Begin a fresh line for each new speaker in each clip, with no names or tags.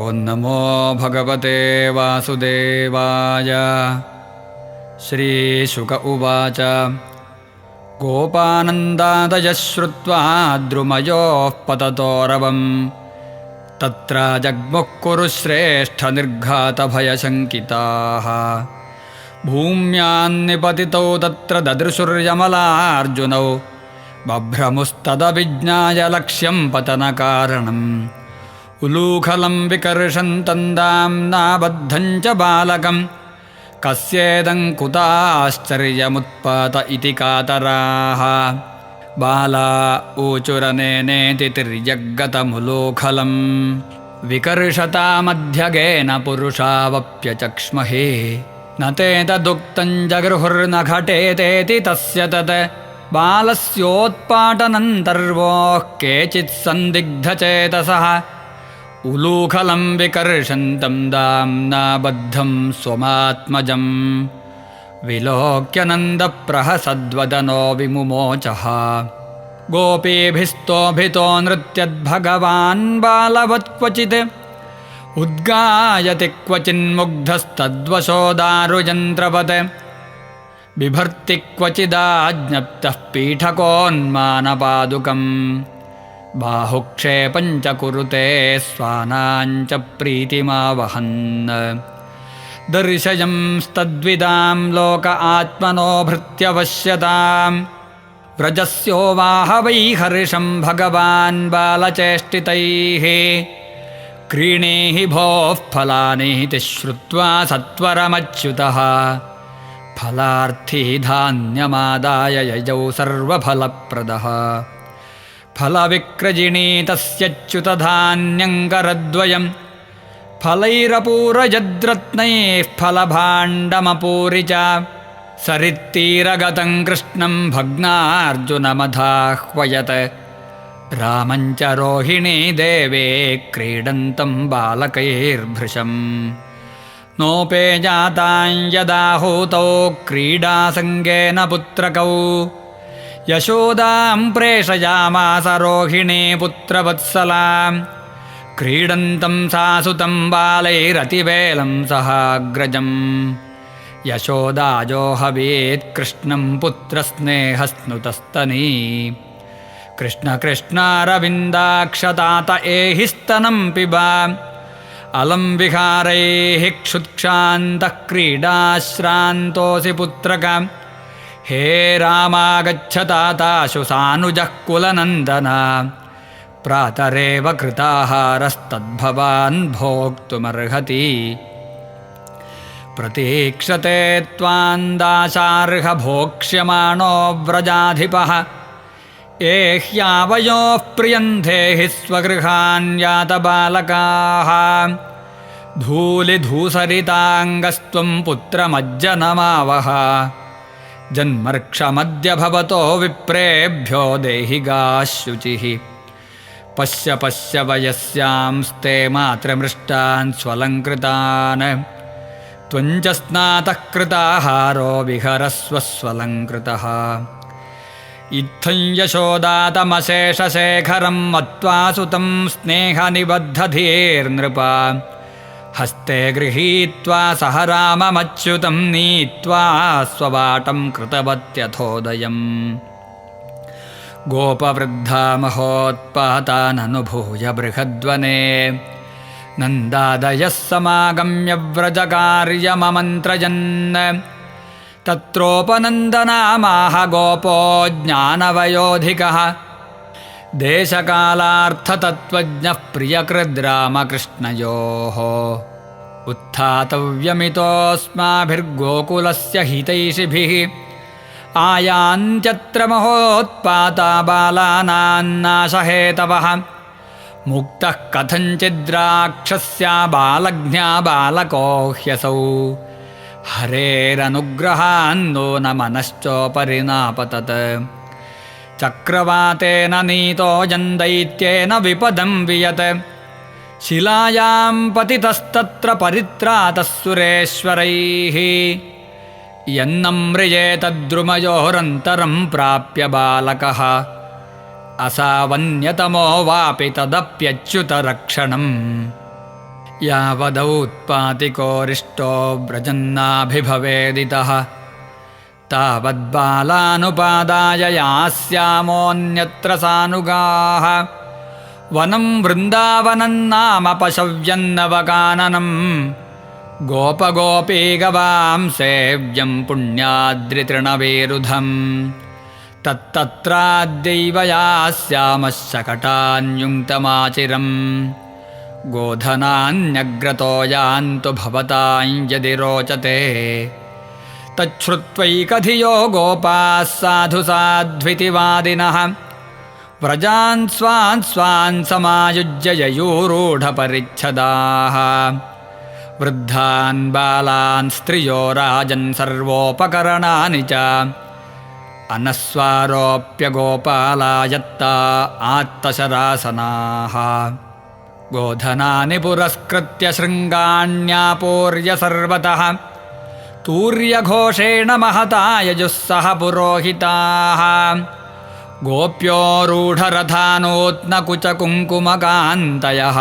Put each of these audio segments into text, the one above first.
ಓಂ ನಮೋ ಭಗವತೆ ವಾಸುದೇವಾಯ. ಶ್ರೀಶುಕ ಉವಾಚ. ಗೋಪಾನಂದಾದಯಃ ಶ್ರುತ್ವಾ ದ್ರುಮಯೋಃ ಪತತೋರವಂ ತತ್ರ ಜಗ್ಮುಃ ಕುರುಶ್ರೇಷ್ಠ ನಿರ್ಘಾತಭಯಶಂಕಿತಾಃ. ಭೂಮ್ಯಾನ್ನಿಪತಿತೌ ತತ್ರ ದದೃಶುರ್ಯಮಲಾರ್ಜುನೌ ಬಭ್ರಮುಸ್ತದಭಿಜ್ಞಾಯ ಲಕ್ಷ್ಯಂ ಪತನಕಾರಣಂ. ಉಲೂಖಲಂ ವಿಕರ್ಷಂತಂ ದಾಮ್ನಾಬದ್ಧಂ ಚ ಬಾಲಕಂ ಕಸ್ಯೇದಂ ಕುತಾಶ್ಚರ್ಯಮುತ್ಪಾತ ಇತಿ ಕಾತರಾಃ. ಬಾಲಾ ಊಚುರನೇನೇತಿ ತಿರ್ಯಗ್ಗತಮುಲೂಖಲಂ ವಿಕರ್ಷತಾಮಧ್ಯಗೇನ ಪುರುಷಾವಪ್ಯಚಕ್ಷ್ಮಹೇ. ನ ತೇತದುಕ್ತಂ ಜಗೃಹುರ್ನ ಘಟೇತೇತಿ ತಸ್ಯ ತತ್. ಬಾಲಸ್ಯೋತ್ಪಾಟನಂತರ್ವೋಃ ಕೇಚಿತ್ ಸಂದಿಗ್ಧಚೇತಸಃ ಉಲೂಖಲಂ ವಿಕರ್ಷಂತಂ ದಾಮ್ನಾಬದ್ಧಂ ಸ್ವಮಾತ್ಮಜಂ. ವಿಲೋಕ್ಯನಂದಪ್ರಹಸದ್ವದನೋ ವಿಮುಮೋಚಃ. ಗೋಪೀಭಿಸ್ತೋಭಿತೋ ನೃತ್ಯದ್ಭಗವಾನ್ ಬಾಲವತ್ ಕ್ವಚಿತ್ ಉದ್ಗಾಯತಿ ಕ್ವಚಿನ್ಮುಗ್ಧಸ್ತದ್ವಶೋ ದಾರುಯಂತ್ರವತ್. ಬಿಭರ್ತಿ ಕ್ವಚಿದಾಜ್ಞಪ್ತಃ ಪೀಠಕೋನ್ಮಾನಪಾದುಕಂ. ಬಾಹುಕ್ಷೇಪಂಚ ಕುರುತೆ ಸ್ವಾನಾಂಚ ಪ್ರೀತಿಮಾವಹನ್. ದರ್ಶಯಂಸ್ತದ್ವಿದಾಂ ಲೋಕ ಆತ್ಮನೋ ಭೃತ್ಯವಶ್ಯತಾಂ. ವ್ರಜಸ್ಯೋವಾಹ ವೈ ಹರ್ಷಂ ಭಗವಾನ್ ಬಾಲಚೇಷ್ಟಿತೈಃ. ಕ್ರೀಣೀहि ಭೋಃ ಫಲಾನೀತಿ ಶ್ರುತ್ವಾ ಸತ್ವರಮಚ್ಯುತಃ. ಫಲಾರ್ಥಿ ಧಾನ್ಯಮಾದಾಯ ಯಯೌ ಸರ್ವಫಲಪ್ರದಃ. ಫಲವಿಕ್ರಜಿಣೀ ತಸ್ಯಚ್ಯುತಧಾನ್ಯಂಕರದ್ವಯಂ. ಫಲೈರಪೂರಯದ್ರತ್ನೈಃ ಫಲಭಾಂಡಮಪೂರಿ ಚ. ಸರಿತ್ತೀರಗತಂ ಕೃಷ್ಣಂ ಭಗ್ನಾರ್ಜುನಮಧಾಹ್ವಯತ್. ರಾಮಂಚ ರೋಹಿಣೀ ದೇವೇ ಕ್ರೀಡಂತಂ ಬಾಲಕೈರ್ಭೃಶಂ. ನೋಪೇಜಾತಾಂ ಯದಾಹೂತೌ ಕ್ರೀಡಾಸಂಗೇನ ಪುತ್ರಕೌ. ಯಶೋದಾಂ ಪ್ರೇಷಯಾಮಾಸ ರೋಹಿಣೀ ಪುತ್ರವತ್ಸಲಾಂ. ಕ್ರೀಡಂತಂ ಸಾಸುತಂ ಬಾಲೈರತಿವೇಲಂ ಸಹಾಗ್ರಜಂ. ಯಶೋದಾಜೋಹವೇತ್ ಕೃಷ್ಣಂ ಪುತ್ರಸ್ನೇಹಸ್ನುತಸ್ತನೀ. ಕೃಷ್ಣ ಕೃಷ್ಣಾರವಿಂದಾಕ್ಷತಾತ ಏಹಿ ಸ್ತನಂ ಪಿಬ. ಅಲಂ ವಿಹಾರೈಃ ಕ್ಷುತ್ಕ್ಷಾಂತಃ ಕ್ರೀಡಾಶ್ರಾಂತೋऽಸಿ ಪುತ್ರಕ. ಹೇ ರಾಮಾಗಚ್ಛ ತಾತಾಶು ಸಾನುಜಃ ಕುಲನಂದನ. ಪ್ರಾತರೇವ ಕೃತಾಹಾರಸ್ತದ್ಭವಾನ್ ಭೋಕ್ತುಮರ್ಹತಿ. ಪ್ರತೀಕ್ಷತೆ ತ್ವಾಂ ದಾಶಾರ್ಹ ಭೋಕ್ಷ್ಯಮಾಣೋ ವ್ರಜಾಧಿಪಃ. ಏಹ್ಯಾವಯೋಃ ಪ್ರಿಯಂಧೇಹಿ ಸ್ವಗೃಹಾನ್ ಯಾತ ಬಾಲಕಾಃ. ಧೂಲಿಧೂಸರಿತಾಂಗಸ್ತ್ವಂ ಪುತ್ರಮಜ್ಜನಮಾವಹ. ಜನ್ಮರ್ಕ್ಷಮದ್ಯ ಭವತೋ ವಿಪ್ರೇಭ್ಯೋ ದೇಹಿಗಾಃ ಶುಚಿಃ. ಪಶ್ಯ ಪಶ್ಯ ವಯಸ್ಯಾಂಸ್ತೆ ಮಾತೃಮೃಷ್ಟಾನ್ ಸ್ವಲಂಕೃತಾನ್. ತ್ವಂಚ ಸ್ನಾತಃ ಕೃತಾಹಾರೋ ವಿಹರಸ್ವ ಸ್ವಲಂಕೃತಃ. ಇತ್ಥಂ ಯಶೋದಾತಮಶೇಷಶೇಖರಂ ಮತ್ವಾ ಸುತಂ ಸ್ನೇಹನಿಬದ್ಧಧೀರ್ನೃಪ. ಹಸ್ತೆ ಗೃಹೀತ್ವಾ ಸಹ ರಾಮಮಚ್ಯುತಂ ನೀತ್ವಾ ಸ್ವವಾಟಂ ಕೃತವತ್ಯಥೋದಯಂ. ಗೋಪವೃದ್ಧಾ ಮಹೋತ್ಪಾತಾನನುಭೂಯ ಬೃಹದ್ವನೆ. ನಂದಾದಯಃ ಸಮಾಗಮ್ಯ ವ್ರಜಕಾರ್ಯಮಮಂತ್ರಯನ್. ತತ್ರೋಪನಂದನಾಮಾಹ ಗೋಪೋ ಜ್ಞಾನವಯೋಧಿಕಃ. ದೇಶಕಾಲಾರ್ಥತತ್ತ್ವಜ್ಞಃ ಪ್ರಿಯಕೃದ್ರಾಮಕೃಷ್ಣಯೋಃ. ಉತ್ಥಾತವ್ಯಮಿತೋऽಸ್ಮಾಭಿರ್ಗೋಕುಲಸ್ಯ ಹಿತೈಷಿಭಿಃ. ಆಯಾಂತ್ಯತ್ರ ಮಹೋತ್ಪಾತಾ ಬಾಲಾನಾಂ ನಾಶಹೇತವಃ. ಮುಕ್ತಃ ಕಥಂಚಿದ್ರಾಕ್ಷಸ್ಯ ಬಾಲಜ್ಞಾ ಬಾಲಕೋ ಹ್ಯಸೌ. ಹರೇರನುಗ್ರಹಾನ್ನೋ ನ ಮನಶ್ಚೋಪರಿ ನಾಪತತ್. ಚಕ್ರವಾತೇನ ನೀತೋऽಯಂ ದೈತ್ಯೇನ ವಿಪದಂ ವಿಯತ್. ಶಿಲಾಯಾಂ ಪತಿತಸ್ತತ್ರ ಪರಿತ್ರಾತಃ ಸುರೇಶ್ವರೈಃ. ಯನ್ನಮ್ರಿಯೇತದ್ರುಮಯೋರಂತರಂ ಪ್ರಾಪ್ಯ ಬಾಲಕಃ. ಅಸಾವನ್ಯತಮೋ ವಾಪಿ ತದಪ್ಯಚ್ಯುತರಕ್ಷಣಂ. यावदौत्पातिकोरिष्टो व्रजन्नाभिभवेदितः तावद्बालानुपादाय यास्यामोऽन्यत्र सानुगाः वनं वृन्दावनं नाम पशव्यन्नवकाननं गोपगोपीगवां सेव्यं पुण्याद्रितृणविरुधं तत्तत्राद्यैव यास्यामः शकटान्युङ्क्तमाचिरम् गोधनान्यग्रतो यान्तु भवतां यदि रोचते तच्छ्रुत्वैकधियो गोपाः साधु साध्विति वादिनः व्रजान् स्वान् स्वान् समायुज्य ययूरूढपरिच्छदाः वृद्धान् बालान् स्त्रियो राजन् सर्वोपकरणानि च अनस्वारोप्य गोपाला यत्ता आत्तशरासनाः गोधनानि पुरस्कृत्य शृङ्गाण्यापूर्य सर्वतः तूर्यघोषेण महता यजुस्सह पुरोहिताः गोप्योरूढरथानोत्नकुचकुङ्कुमकान्तयः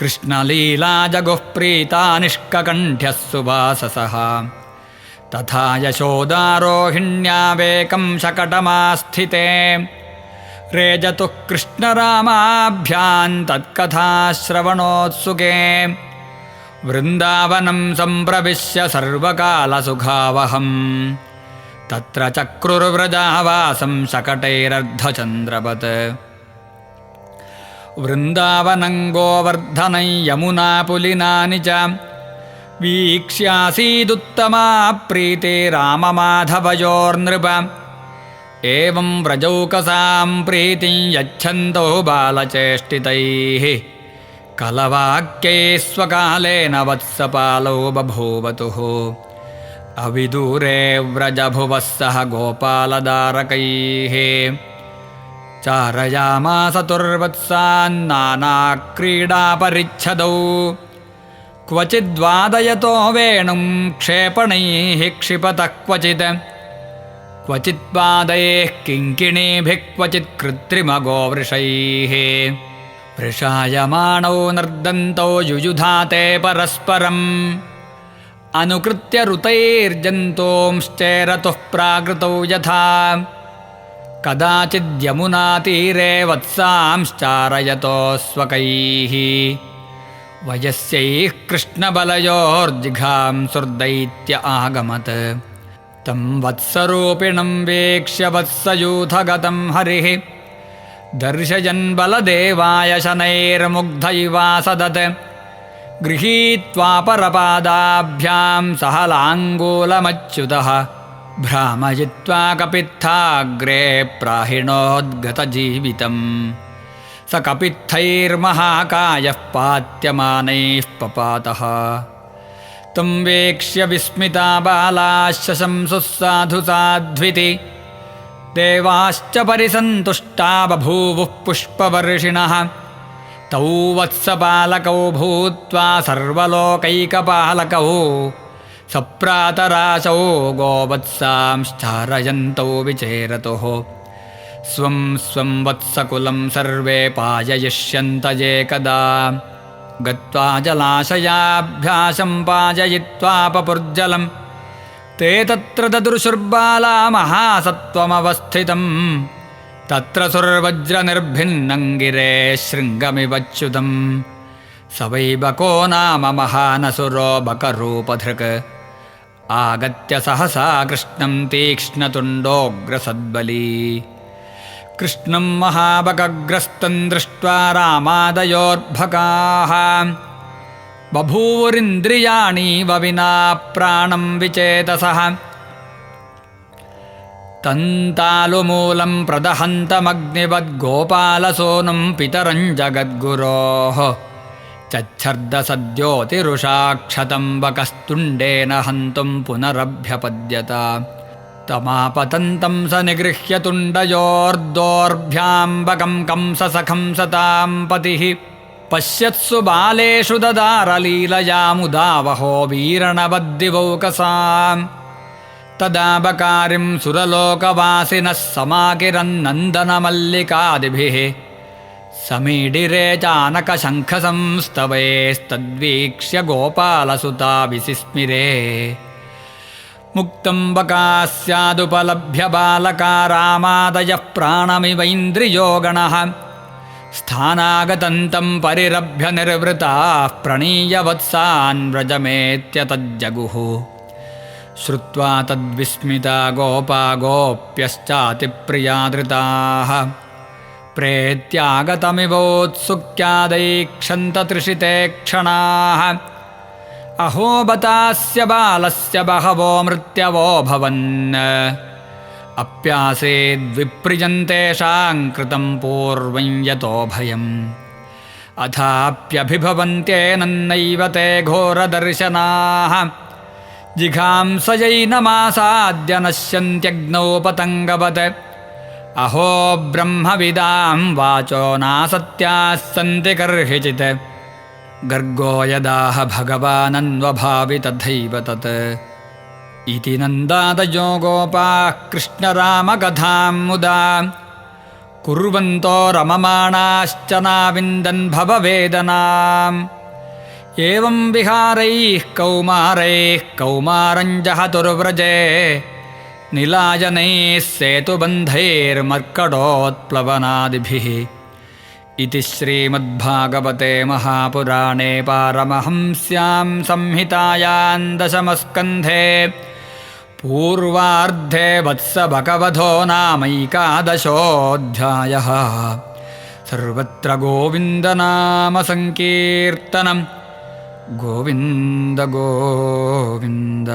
कृष्णलीलाजगुः प्रीता निष्ककण्ठ्यः सुवाससः तथा यशोदारोहिण्यावेकं शकटमास्थिते रेजतुः कृष्णरामाभ्यां तत्कथाश्रवणोत्सुके वृन्दावनं सम्प्रविश्य सर्वकालसुखावहम् तत्र चक्रुर्व्रजावासं शकटैरर्धचन्द्रवत् वृन्दावनं गोवर्धनं यमुनापुलिनानि च वीक्ष्यासीदुत्तमा प्रीतिराममाधवयोर्नृप एवं व्रजौकसां प्रीतिं यच्छन्तौ बालचेष्टितैः कलवाक्यैः स्वकालेन वत्सपालौ बभूवतुः अविदूरे व्रजभुवः सह गोपालदारकैः चारयामास तुर्वत्सान्नानाक्रीडापरिच्छदौ क्वचिद्वादयतो वेणुं क्षेपणैः क्षिपतः क्वचित्पादैः किङ्किणीभिः क्वचित् कृत्रिमगोवृषैः वृषायमाणौ नर्दन्तौ युयुधाते परस्परम् अनुकृत्य ऋतैर्जन्तूंश्चेरतुः प्राकृतौ यथा कदाचिद्यमुनातीरे वत्सांश्चारयतो स्वकैः वयस्यैः कृष्णबलयोर्जिघांसुर्दैत्य आगमत् तं वत्सरूपिणं वीक्ष्य वत्सयूथगतं हरिः दर्शयन् बलदेवाय शनैर्मुग्धैवासदत् गृहीत्वा परपादाभ्यां सह लाङ्गूलमच्युतः भ्रामयित्वा कपित्थाग्रे प्राहिणोद्गतजीवितम् स कपित्थैर्महाकायः पात्यमानैः पपातः तं वीक्ष्य विस्मिता बालाः शशंसुः साधु साध्विति देवाश्च परिसन्तुष्टा बभूवुः पुष्पवर्षिणः तौ वत्सपालकौ भूत्वा सर्वलोकैकपालकौ सप्रातराशौ गोवत्सांश्चारयन्तौ विचेरतुः स्वं स्वं वत्सकुलं सर्वे पाययिष्यन्त एकदा गत्वा जलाशयाभ्यासं पाययित्वापपुर्जलं ते तत्र ददृशुर्बाला महासत्त्वमवस्थितं तत्र सुर्वज्रनिर्भिन्नं गिरेः शृङ्गमिवच्युतं स वै बको नाम महानसुरो बकरूपधृक् आगत्य सहसा कृष्णं तीक्ष्णतुण्डोग्रसद्बली कृष्णं महाबकग्रस्तं दृष्ट्वा रामादयोर्भकाः बभूवुरिन्द्रियाणीव विना प्राणं विचेतसः तन्तालुमूलं प्रदहन्तमग्निवद्गोपालसोनुं पितरं जगद्गुरोः चच्छर्दसद्योतिरुषाक्षतं बकस्तुण्डेन हन्तुं पुनरभ्यपद्यत तमापतन्तं स निगृह्य तुण्डयोर्दोर्भ्यां बकं कंससखं सतां पतिः पश्यत्सु बालेषु ददारलीलयामुदावहो वीरणवद्दिवौकसाम् तदा बकारिं सुरलोकवासिनः समाकिरन्नन्दनमल्लिकादिभिः समीडिरे चानकशङ्खसंस्तवैस्तद्वीक्ष्य गोपालसुता विसिस्मिरे मुक्तं बकास्यादुपलभ्य बालका रामादयः प्राणमिवैन्द्रियोगणः स्थानागतन्तं परिरभ्य निर्वृताः प्रणीय वत्सान् व्रजमेत्यतज्जगुः श्रुत्वा तद्विस्मिता गोपा गोप्यश्चातिप्रियादृताः प्रेत्यागतमिवोत्सुक्यादैक्षन्ततृषिते क्षणाः अहो बतास्य बालस्य बहवो मृत्यवो भवन् अप्यासेद्विप्रियन्तेषां कृतं पूर्वं यतो भयम् अथाप्यभिभवन्त्येनन्नैव ते घोरदर्शनाः जिघांसयैनमासाद्य नश्यन्त्यग्नौ पतङ्गवत् अहो ब्रह्मविदां वाचो नासत्याः सन्ति कर्हिचित् गर्गो यदाह भगवानन्वभावि तथैव तत् इति नन्दादयो गोपाः कृष्णरामकथां मुदा कुर्वन्तो रममाणाश्च नाविन्दन् भववेदनाम् एवं विहारैः कौमारं जहतुर्व्रजे नीलायनैः सेतुबन्धैर्मर्कटोत्प्लवनादिभिः इति श्रीमद्भागवते महापुराणे पारमहंस्यां संहितायां दशमस्कन्धे पूर्वार्धे वत्सभगवधो नामैकादशोऽध्यायः। सर्वत्र गोविन्दनामसङ्कीर्तनं गोविन्द गोविन्द।